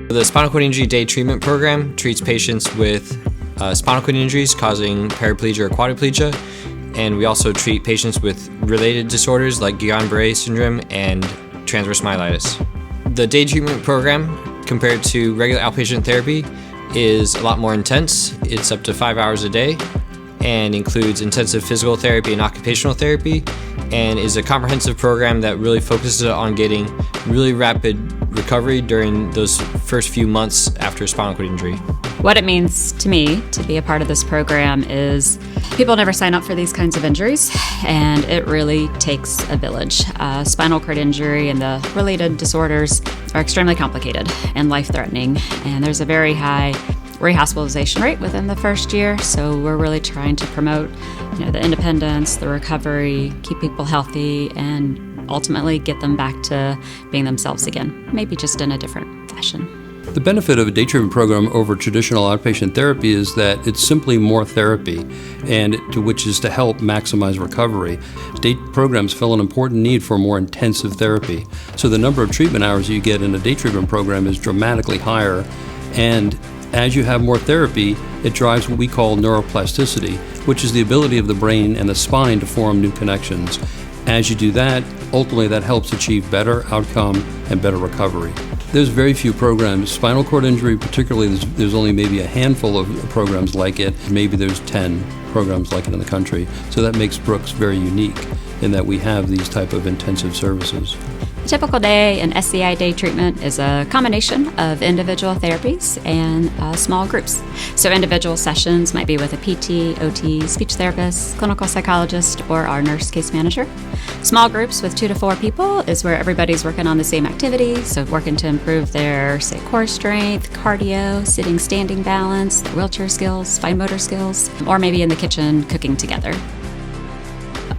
The Spinal Cord Injury Day Treatment Program treats patients with spinal cord injuries causing paraplegia or quadriplegia, and we also treat patients with related disorders like Guillain-Barré syndrome and transverse myelitis. The day treatment program, compared to regular outpatient therapy, is a lot more intense. It's up to 5 hours a day and includes intensive physical therapy and occupational therapy, and is a comprehensive program that really focuses on getting really rapid recovery during those first few months after a spinal cord injury. What it means to me to be a part of this program is people never sign up for these kinds of injuries, and it really takes a village. Spinal cord injury and the related disorders are extremely complicated and life-threatening, and there's a very high rehospitalization rate within the first year, so we're really trying to promote the independence, the recovery, keep people healthy, and ultimately get them back to being themselves again, maybe just in a different fashion. The benefit of a day treatment program over traditional outpatient therapy is that it's simply more therapy, and which is to help maximize recovery. Day programs fill an important need for more intensive therapy. So the number of treatment hours you get in a day treatment program is dramatically higher, and as you have more therapy, it drives what we call neuroplasticity, which is the ability of the brain and the spine to form new connections. As you do that, ultimately that helps achieve better outcome and better recovery. There's very few programs. Spinal cord injury particularly, there's only maybe a handful of programs like it. Maybe there's 10 programs like it in the country. So that makes Brooks very unique in that we have these type of intensive services. A typical day in SCI day treatment is a combination of individual therapies and small groups. So individual sessions might be with a PT, OT, speech therapist, clinical psychologist, or our nurse case manager. Small groups with 2 to 4 people is where everybody's working on the same activity, so working to improve their, say, core strength, cardio, sitting, standing balance, their wheelchair skills, fine motor skills, or maybe in the kitchen cooking together.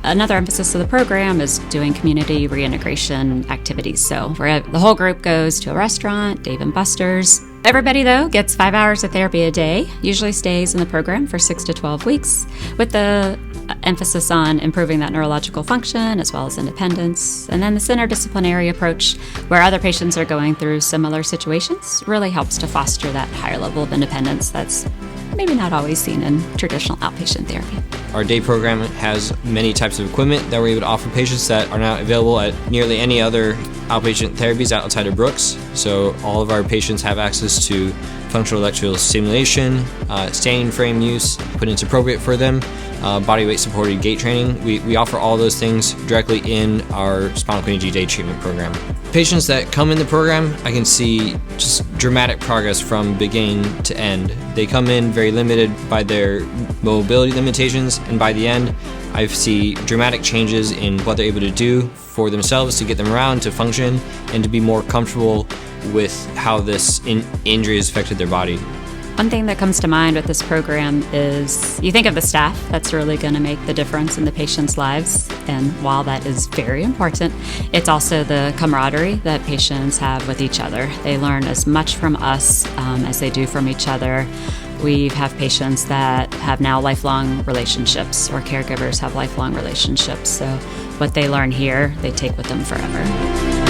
Another emphasis of the program is doing community reintegration activities. So the whole group goes to a restaurant, Dave & Buster's. Everybody, though, gets 5 hours of therapy a day, usually stays in the program for 6 to 12 weeks, with the emphasis on improving that neurological function as well as independence. And then this interdisciplinary approach, where other patients are going through similar situations, really helps to foster that higher level of independence that's maybe not always seen in traditional outpatient therapy. Our day program has many types of equipment that we're able to offer patients that are not available at nearly any other outpatient therapies outside of Brooks. So all of our patients have access to functional electrical stimulation, standing frame use, when it's appropriate for them, body weight supported gait training. We offer all those things directly in our spinal cord injury day treatment program. Patients that come in the program, I can see just dramatic progress from beginning to end. They come in very limited by their mobility limitations, and by the end, I see dramatic changes in what they're able to do for themselves to get them around, to function, and to be more comfortable with how this injury has affected their body. One thing that comes to mind with this program is you think of the staff that's really going to make the difference in the patients' lives, and while that is very important, it's also the camaraderie that patients have with each other. They learn as much from us as they do from each other. We have patients that have now lifelong relationships, or caregivers have lifelong relationships, so what they learn here, they take with them forever.